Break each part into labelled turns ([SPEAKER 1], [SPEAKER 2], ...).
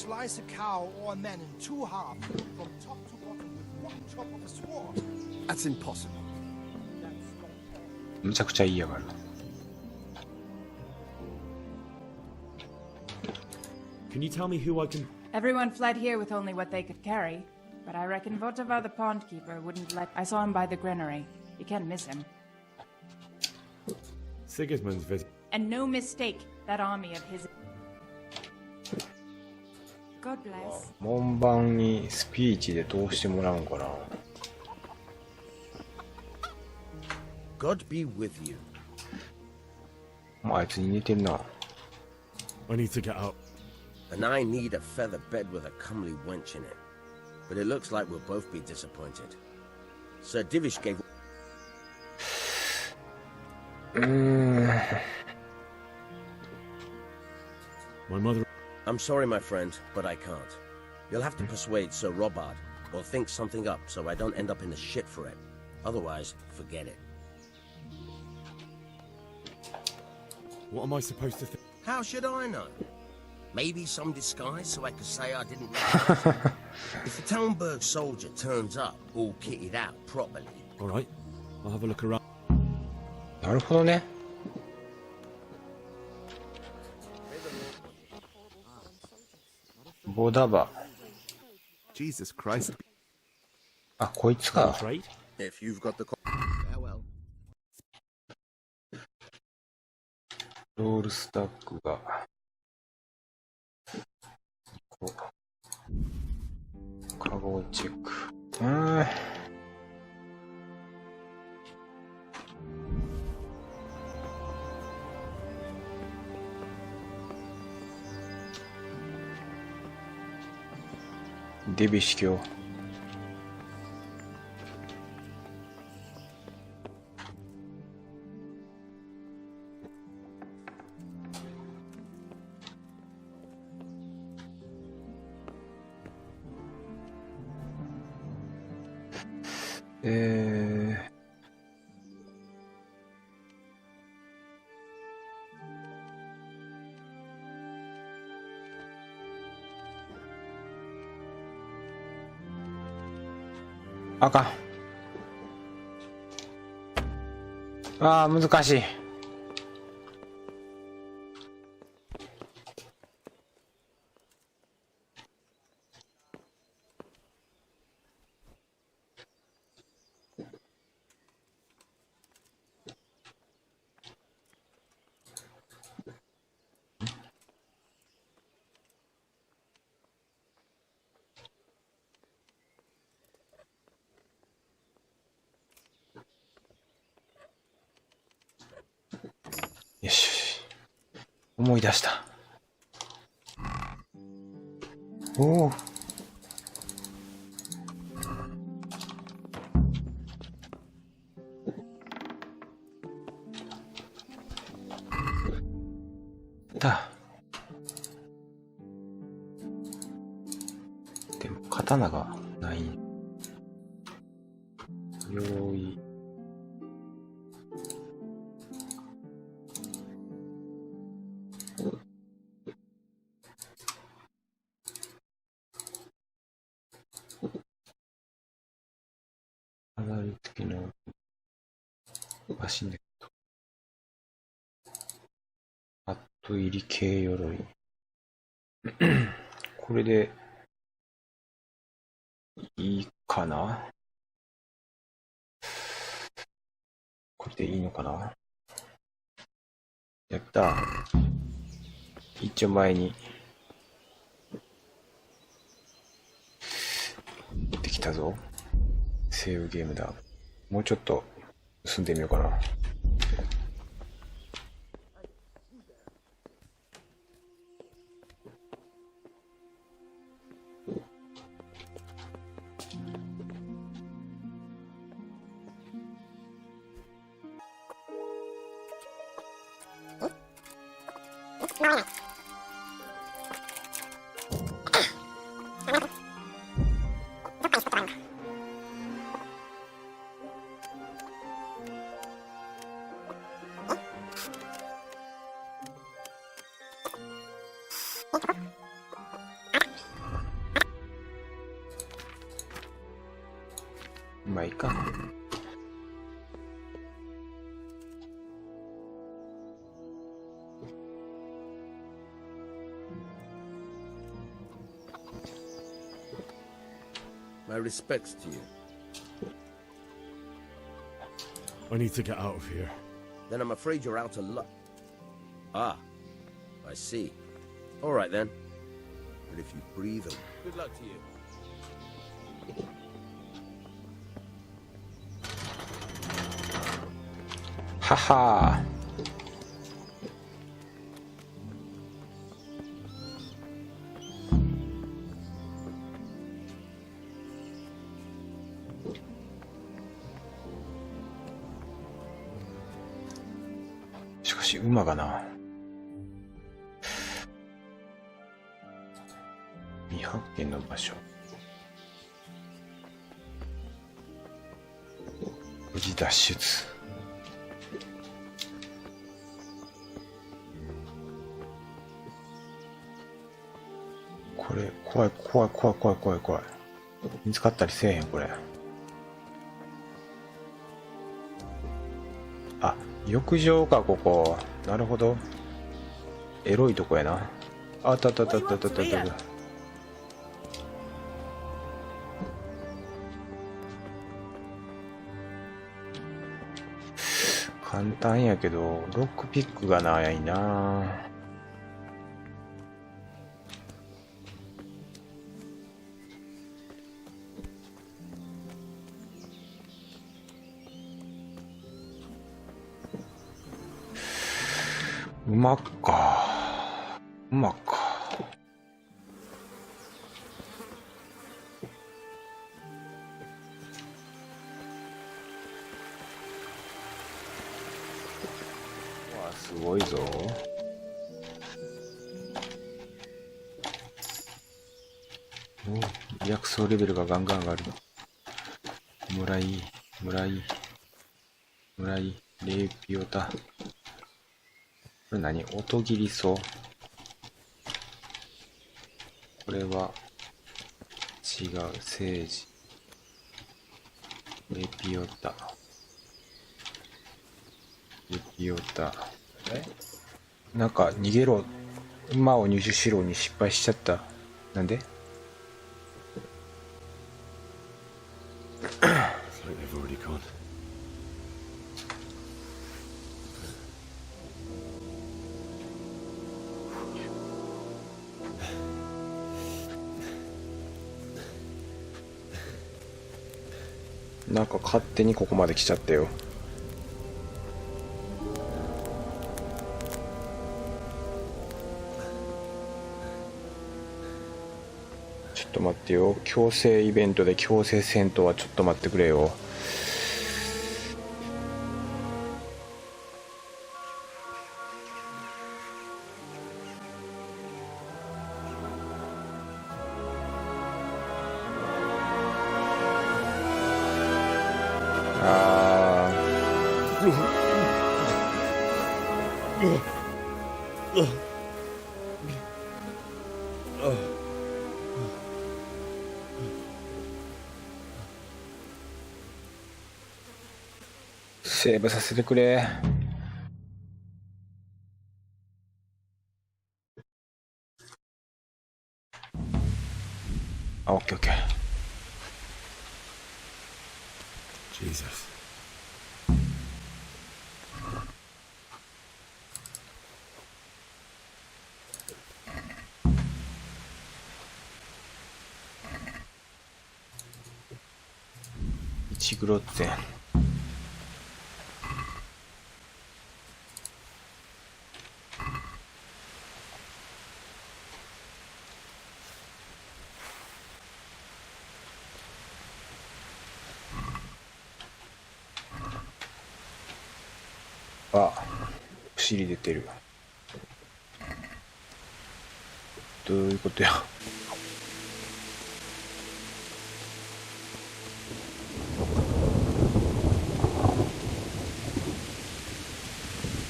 [SPEAKER 1] slice a cow or a man in two halves from top to bottom with one chop of a sword. That's impossible.
[SPEAKER 2] むちゃくちゃ言いやがる。
[SPEAKER 3] Can you tell me who I can...
[SPEAKER 4] Everyone fled here with only what they could carry, but I reckon Votava the pond keeper wouldn't let... I saw him by the granary. You can't miss him.
[SPEAKER 3] Sigismund's visit.
[SPEAKER 4] And no mistake, that army of his... God bless.
[SPEAKER 2] 門番にスピーチで通してもらうんかな。
[SPEAKER 1] God be with you.
[SPEAKER 2] あいつに似てんな。
[SPEAKER 3] I need to get out.
[SPEAKER 1] And I need a feather bed with a comely wench in it. But it looks like we'll both be disappointed. Sir Divish gave...
[SPEAKER 3] My mother...
[SPEAKER 1] I'm sorry, my friend, but I can't. You'll have to persuade Sir Robard, or think something up so I don't end up in the shit for it. Otherwise, forget it.
[SPEAKER 3] What am I supposed to think?
[SPEAKER 1] How should I know? Maybe some disguise so I could say I didn't recognize him. If the Talmberg soldier turns up, all kitted out properly...
[SPEAKER 3] Alright, I'll have a look around.
[SPEAKER 2] なるほどね。ボダバ。
[SPEAKER 1] Jesus Christ.
[SPEAKER 2] あ、こいつか。
[SPEAKER 3] Trade?
[SPEAKER 1] If you've got the... Farewell.
[SPEAKER 2] ロールスタックが。こう。カゴチェック。デビ司教。あかん。ああ、難しい。よし。思い出した。おお。だ。でも刀がない。用意。飾り付きのバシネット。パッド入り軽鎧。これでいいかな？これでいいのかな？やったー。一応前にできたぞ。セーブゲームだ。もうちょっと進んでみようかな。まあいいか。
[SPEAKER 1] My respects to you.
[SPEAKER 3] I need to get out of here.
[SPEAKER 1] Then I'm afraid you're out of luck. Ah, I see. All right then. But if you breathe, good luck to you.
[SPEAKER 2] ははしかし馬がな、未発見の場所、無事脱出。これ怖い怖い怖い怖い怖い怖い。見つかったりせえへんこれ。あ、浴場かここ。なるほど。エロいとこやな。あったあったあったあったあったあった。簡単やけどロックピックがないな。馬か。馬か。わあ、すごいぞ。お、薬草レベルがガンガン上がる。村井、レイピオタ。これ何？音切り草。これは違う。セージ。レピオタ。なんか逃げろ。馬を入手しろに失敗しちゃった。なんで？
[SPEAKER 3] It's like they've already gone.
[SPEAKER 2] なんか勝手にここまで来ちゃったよ。ちょっと待ってよ。強制イベントで強制戦闘はちょっと待ってくれよ。セーブさせてくれ。あ、オッケーオッケー。
[SPEAKER 3] Jesus.
[SPEAKER 2] 1グロッツェン。あ、お尻出てる。どういうことや。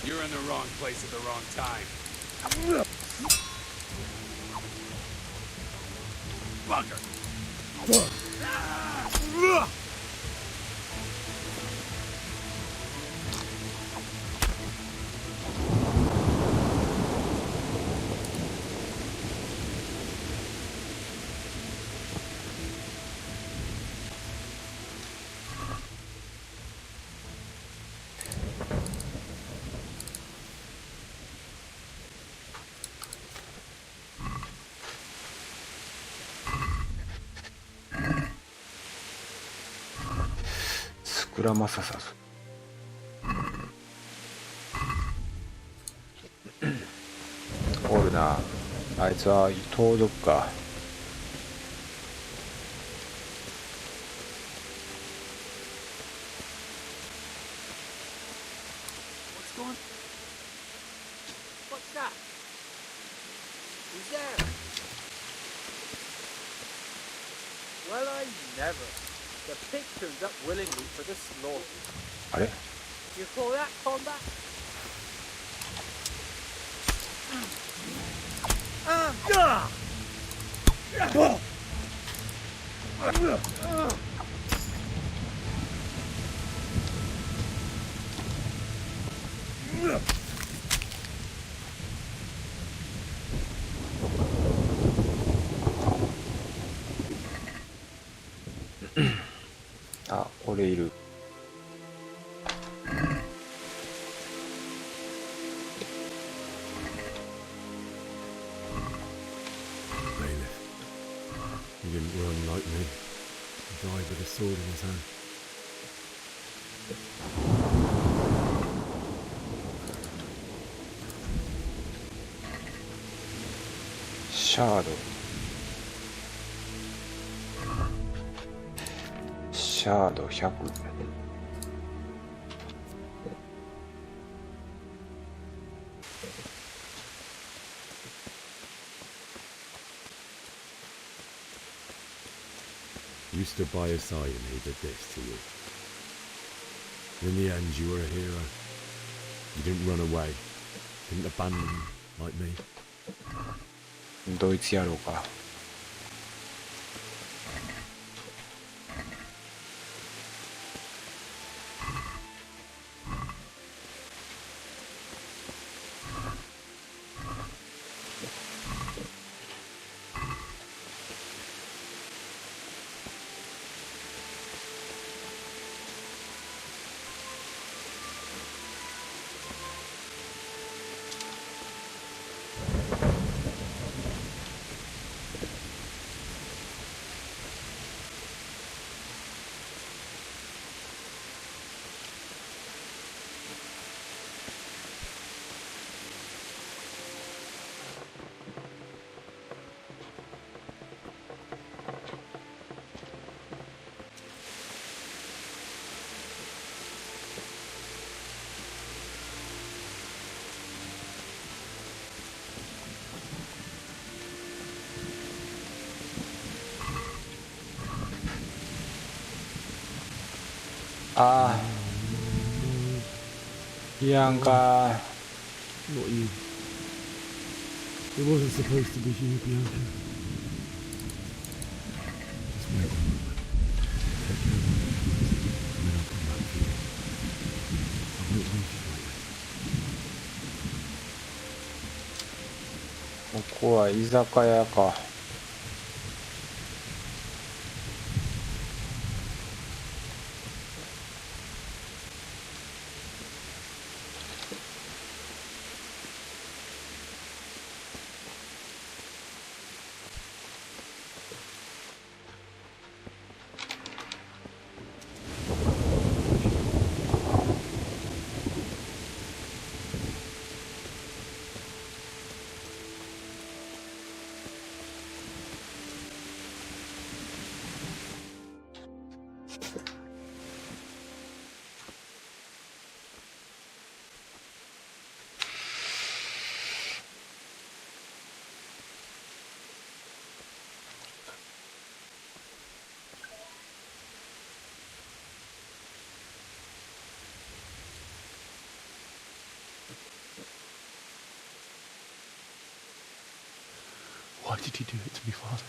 [SPEAKER 5] You're in the wrong place at the wrong time. Bugger.
[SPEAKER 2] 膨らまささず。おるな。あいつは盗賊か。
[SPEAKER 6] What's that? Who's there? Well, I never. The pig turned up willingly for the slaughter.
[SPEAKER 2] あれ
[SPEAKER 6] You call that combat? Ah!
[SPEAKER 2] あ、俺いる。
[SPEAKER 3] He didn't run like me. He died with a sword in his hand.
[SPEAKER 2] シャード。シャード100。
[SPEAKER 3] You stood by his side and he did this to you. In the end, you were a hero. You didn't run away. Didn't abandon him like me.
[SPEAKER 2] ドイツ野郎か。ああ、いやんか。
[SPEAKER 3] Not you. It wasn't supposed to be you, Bianca. Just wait a moment. Take care of my and then I'll come back for you. I won't leave you like this.
[SPEAKER 2] ここは居酒屋か。
[SPEAKER 3] Why did you do it to me, Father?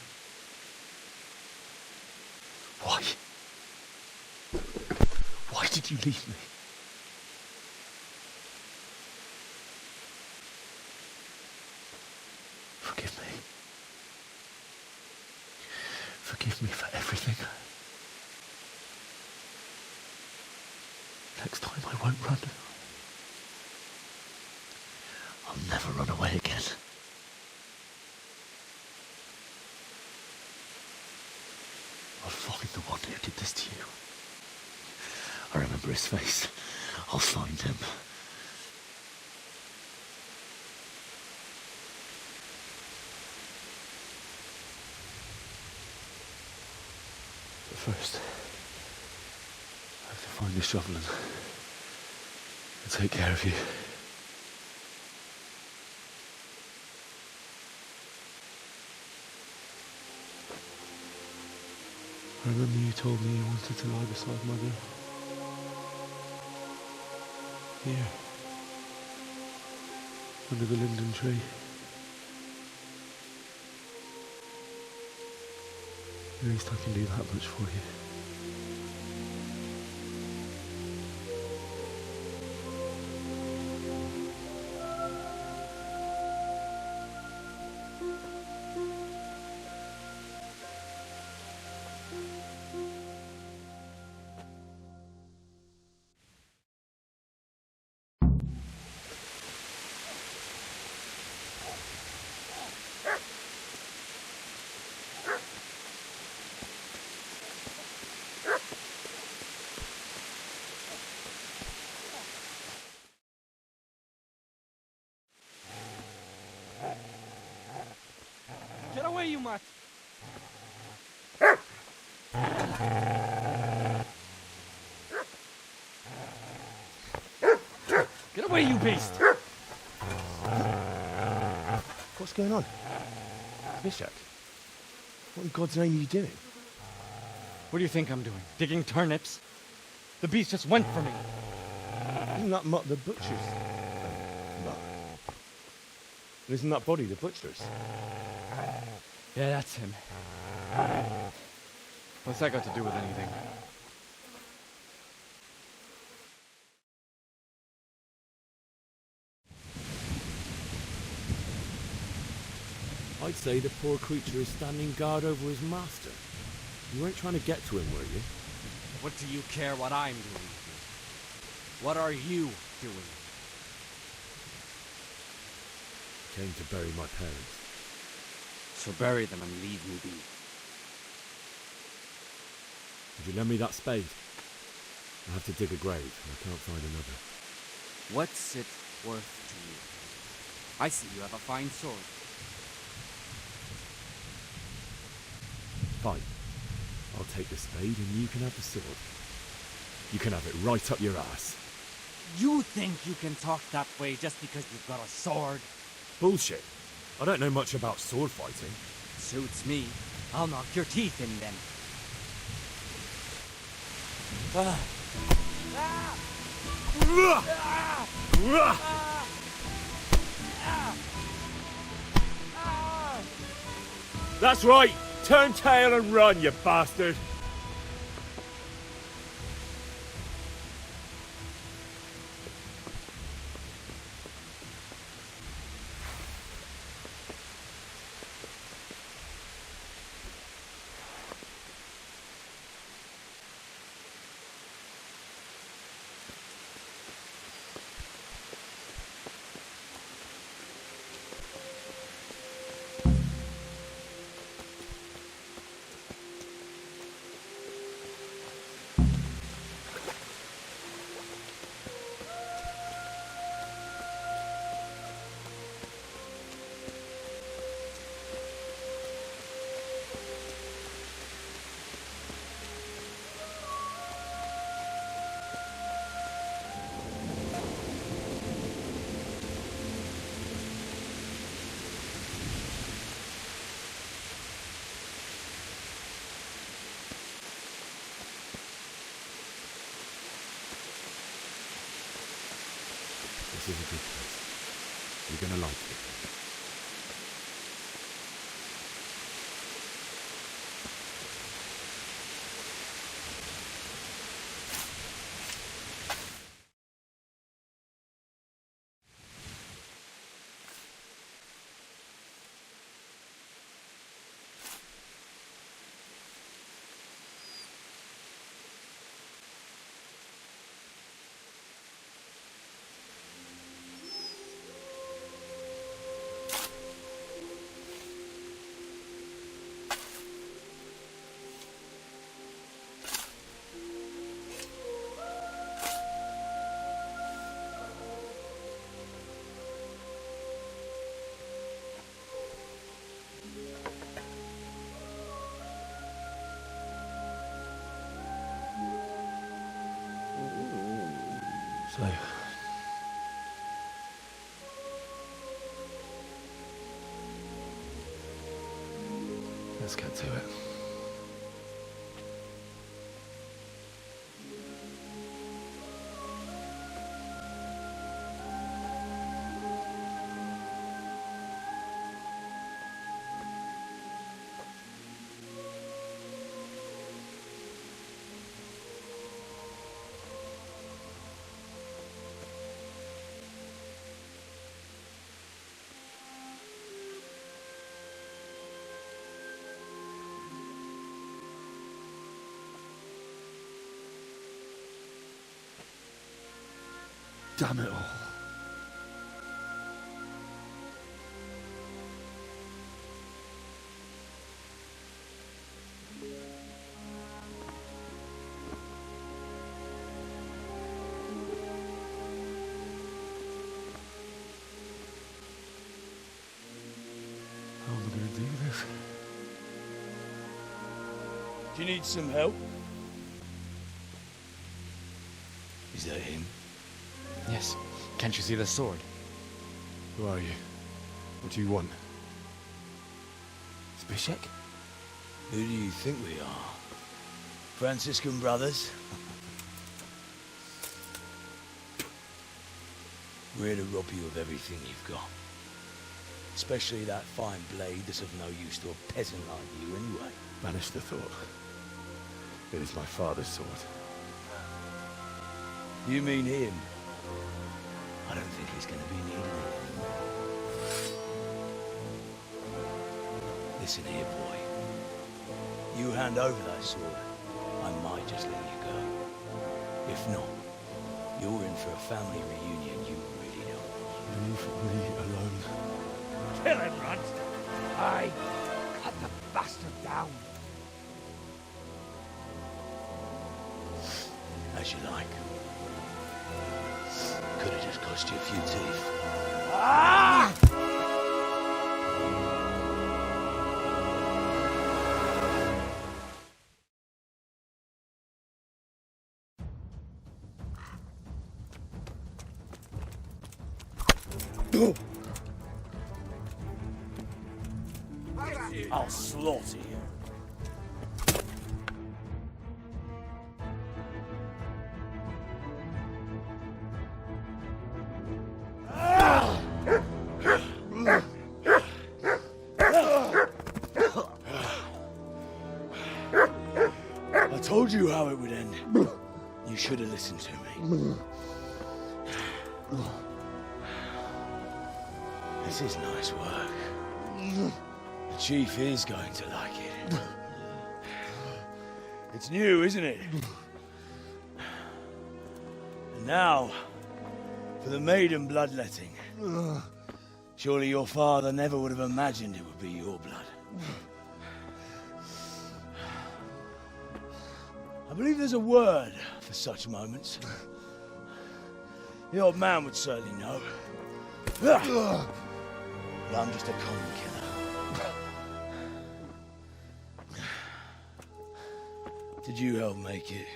[SPEAKER 3] Why? Why did you leave me? Forgive me. Forgive me for everything. Next time I won't run. I'll never run away again. I'll find the one who did this to you. I remember his face. I'll find him. But first, I have to find this shovel and take care of you. I remember you told me you wanted to lie beside Mother. Here. Under the linden tree. At least I can do that much for you.
[SPEAKER 6] Get away, you mutt! Get away, you beast!
[SPEAKER 3] What's going on? Bishak, what in God's name are you doing?
[SPEAKER 6] What do you think I'm doing? Digging turnips? The beast just went for me.
[SPEAKER 3] Isn't that Mutt the butcher's? Mutt. Isn't that body the butcher's?
[SPEAKER 6] Yeah, that's him. What's that got to do with anything?
[SPEAKER 3] I'd say the poor creature is standing guard over his master. You weren't trying to get to him, were you?
[SPEAKER 5] What do you care what I'm doing here? What are you doing?
[SPEAKER 3] Came to bury my parents.
[SPEAKER 5] So bury them and leave me be.
[SPEAKER 3] Would you lend me that spade? I have to dig a grave, and I can't find another.
[SPEAKER 5] What's it worth to you? I see you have a fine sword.
[SPEAKER 3] Fine. I'll take the spade and you can have the sword. You can have it right up your ass.
[SPEAKER 5] You think you can talk that way just because you've got a sword?
[SPEAKER 3] Bullshit. I don't know much about sword fighting.
[SPEAKER 5] Suits me. I'll knock your teeth in then.
[SPEAKER 3] That's right! Turn tail and run, you bastard! This is a good place. You're gonna like it.
[SPEAKER 7] So, let's get to it. Damn it all. How am I going to do this?
[SPEAKER 8] Do you need some help? Is that him?
[SPEAKER 5] Yes. Can't you see the sword?
[SPEAKER 7] Who are you? What do you want? Zbyszek?
[SPEAKER 8] Who do you think we are? Franciscan brothers? We're here to rob you of everything you've got. Especially that fine blade that's of no use to a peasant like you anyway.
[SPEAKER 7] Banish the thought. It is my father's sword.
[SPEAKER 8] You mean him? I don't think he's going to be needing it anymore. Listen here, boy. You hand over that sword, I might just let you go. If not, you're in for a family reunion you really don't want.
[SPEAKER 7] Leave me alone.
[SPEAKER 6] Kill him, Runt. Aye. Cut the bastard down.
[SPEAKER 8] As you like. Could have just cost you a few teeth.
[SPEAKER 6] Ah!
[SPEAKER 8] I'll slaughter you. I told you how it would end. You should have listened to me. This is nice work. The chief is going to like it. It's new, isn't it? And now, for the maiden bloodletting. Surely your father never would have imagined it would be your blood. I believe there's a word for such moments. The old man would certainly know. But I'm just a common killer. Did you help make it?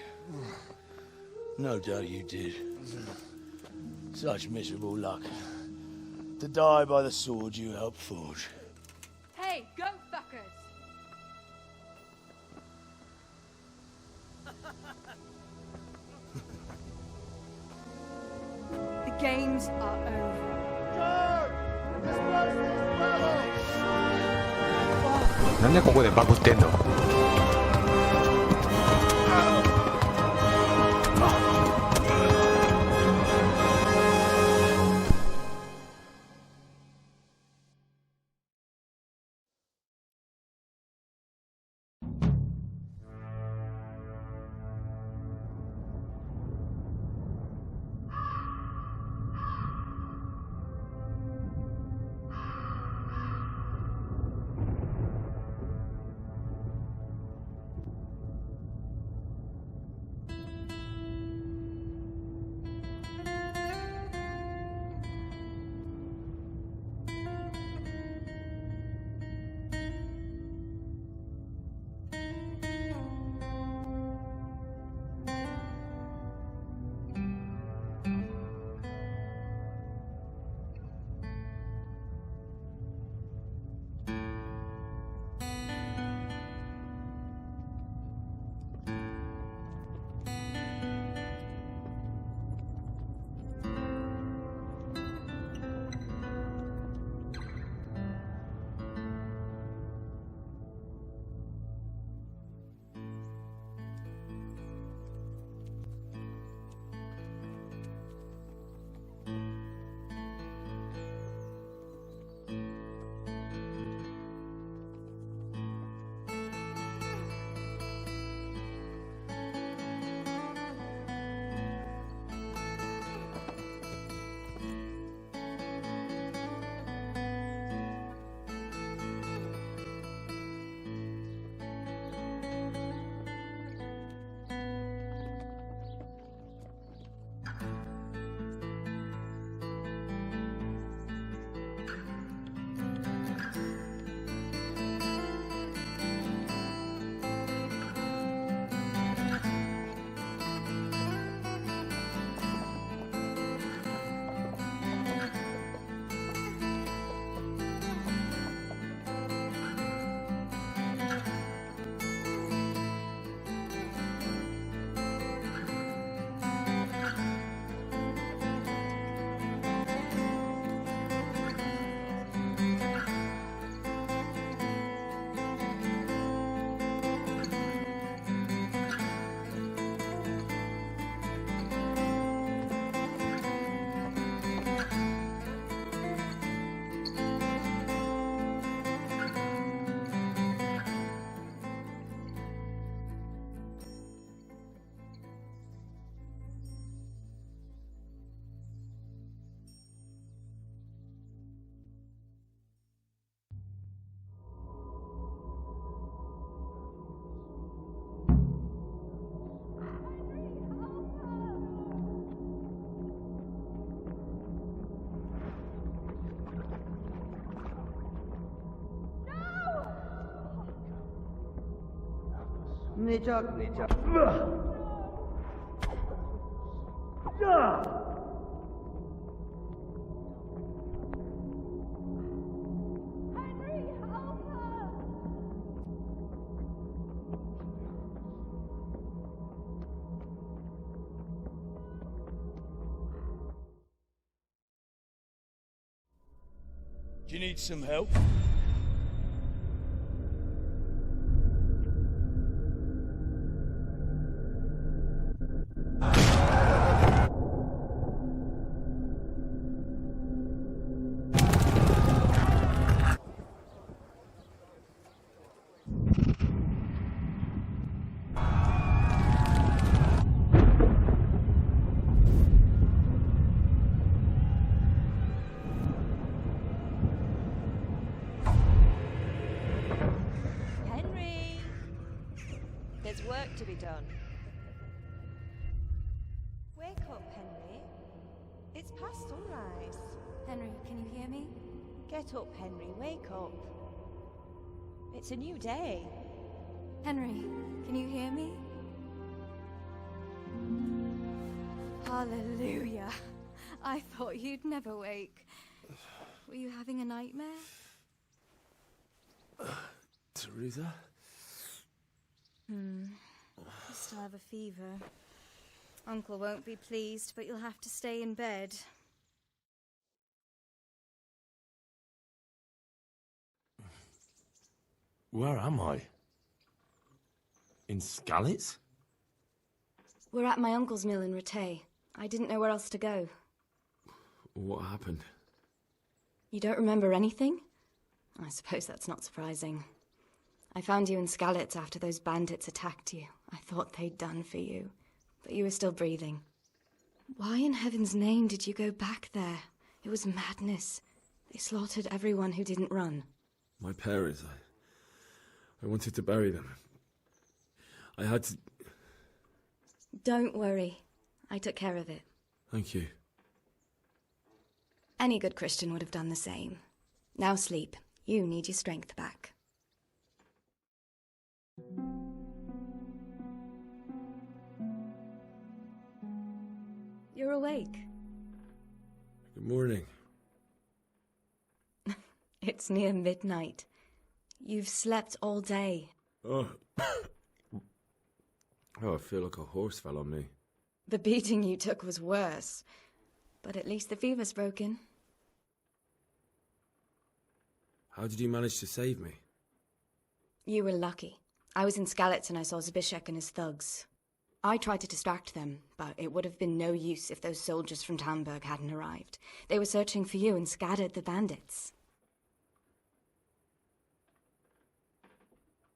[SPEAKER 8] No doubt you did. Such miserable luck. To die by the sword you helped forge.
[SPEAKER 9] Hey, go fuckers! The games are over.
[SPEAKER 2] Oh なんでここでバグってんの？
[SPEAKER 8] Do you need some help?
[SPEAKER 10] There's work to be done. Wake up, Henry. It's past sunrise.
[SPEAKER 9] Henry, can you hear me?
[SPEAKER 10] Get up, Henry. Wake up. It's a new day.
[SPEAKER 9] Henry, can you hear me? Hallelujah. I thought you'd never wake. Were you having a nightmare?
[SPEAKER 3] Teresa?
[SPEAKER 9] You still have a fever. Uncle won't be pleased, but you'll have to stay in bed.
[SPEAKER 3] Where am I? In Skalitz?
[SPEAKER 9] We're at my uncle's mill in Rattay. I didn't know where else to go.
[SPEAKER 3] What happened?
[SPEAKER 9] You don't remember anything? I suppose that's not surprising. I found you in Skalitz after those bandits attacked you. I thought they'd done for you, but you were still breathing. Why in heaven's name did you go back there? It was madness. They slaughtered everyone who didn't run.
[SPEAKER 3] My parents, I wanted to bury them. I had to...
[SPEAKER 9] Don't worry. I took care of it.
[SPEAKER 3] Thank you.
[SPEAKER 9] Any good Christian would have done the same. Now sleep. You need your strength back. You're awake.
[SPEAKER 3] Good morning.
[SPEAKER 9] It's near midnight. You've slept all day.
[SPEAKER 3] Oh. Oh, I feel like a horse fell on me.
[SPEAKER 9] The beating you took was worse. But at least the fever's broken.
[SPEAKER 3] How did you manage to save me?
[SPEAKER 9] You were lucky. I was in Skalitz and I saw Zbyszek and his thugs. I tried to distract them, but it would have been no use if those soldiers from Talmberg hadn't arrived. They were searching for you and scattered the bandits.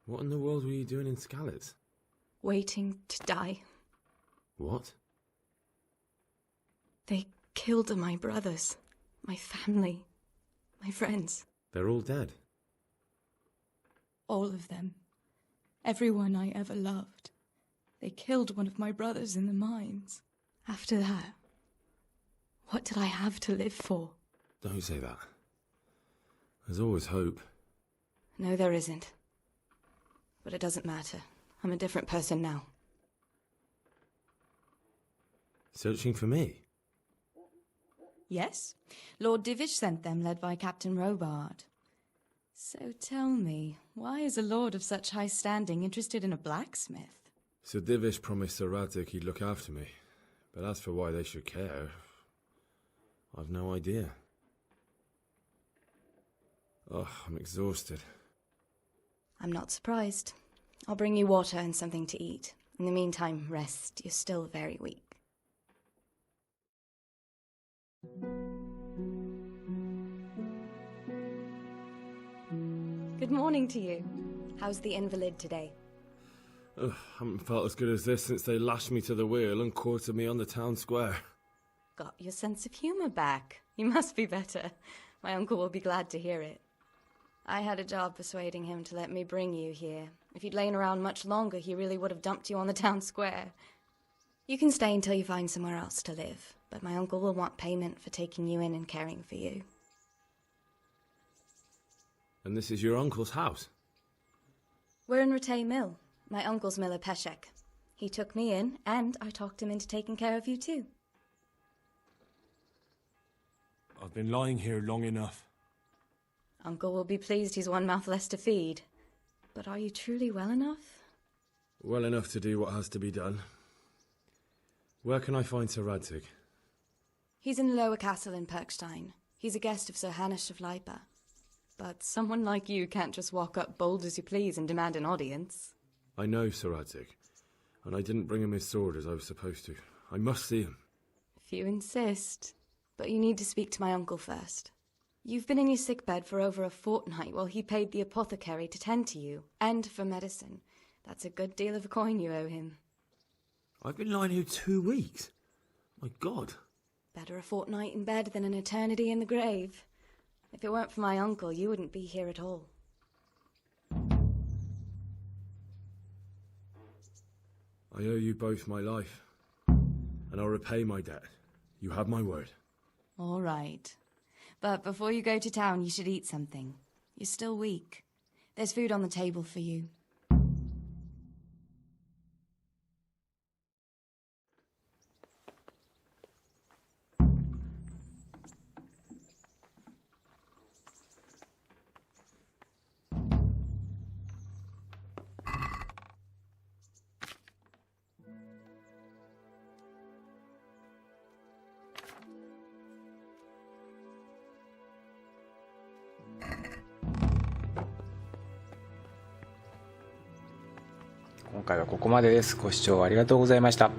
[SPEAKER 3] What in the world were you doing in Skalitz?
[SPEAKER 9] Waiting to die.
[SPEAKER 3] What?
[SPEAKER 9] They killed my brothers, my family, my friends.
[SPEAKER 3] They're all dead.
[SPEAKER 9] All of them. Everyone I ever loved. They killed one of my brothers in the mines. After that, what did I have to live for?
[SPEAKER 3] Don't say that. There's always hope.
[SPEAKER 9] No, there isn't. But it doesn't matter. I'm a different person now.
[SPEAKER 3] Searching for me?
[SPEAKER 9] Yes. Lord Divish sent them, led by Captain Robard. So tell me, why is a lord of such high standing interested in a blacksmith?
[SPEAKER 3] So Divish promised Sir Radzik he'd look after me. But as for why they should care, I've no idea. Oh, I'm exhausted.
[SPEAKER 9] I'm not surprised. I'll bring you water and something to eat. In the meantime, rest. You're still very weak. Good morning to you. How's the invalid today?
[SPEAKER 3] Ugh, haven't felt as good as this since they lashed me to the wheel and quartered me on the town square.
[SPEAKER 9] Got your sense of humour back. You must be better. My uncle will be glad to hear it. I had a job persuading him to let me bring you here. If you'd lain around much longer, he really would have dumped you on the town square. You can stay until you find somewhere else to live, but my uncle will want payment for taking you in and caring for you.
[SPEAKER 3] And this is your uncle's house?
[SPEAKER 9] We're in Rattay Mill. My uncle's Miller Peshek. He took me in, and I talked him into taking care of you too.
[SPEAKER 3] I've been lying here long enough.
[SPEAKER 9] Uncle will be pleased he's one mouth less to feed. But are you truly well enough?
[SPEAKER 3] Well enough to do what has to be done. Where can I find Sir Radzig?
[SPEAKER 9] He's in the lower castle in Perkstein. He's a guest of Sir Hanush of Leipa. But someone like you can't just walk up bold as you please and demand an audience.
[SPEAKER 3] I know Sir Radzig, and I didn't bring him his sword as I was supposed to. I must see him.
[SPEAKER 9] If you insist. But you need to speak to my uncle first. You've been in your sickbed for over a fortnight while he paid the apothecary to tend to you, and for medicine. That's a good deal of coin you owe him.
[SPEAKER 3] I've been lying here 2 weeks. My God.
[SPEAKER 9] Better a fortnight in bed than an eternity in the grave. If it weren't for my uncle, you wouldn't be here at all.
[SPEAKER 3] I owe you both my life, and I'll repay my debt. You have my word.
[SPEAKER 4] All right. But before you go to town, you should eat something. You're still weak. There's food on the table for you.
[SPEAKER 2] 今回はここまでです。ご視聴ありがとうございました。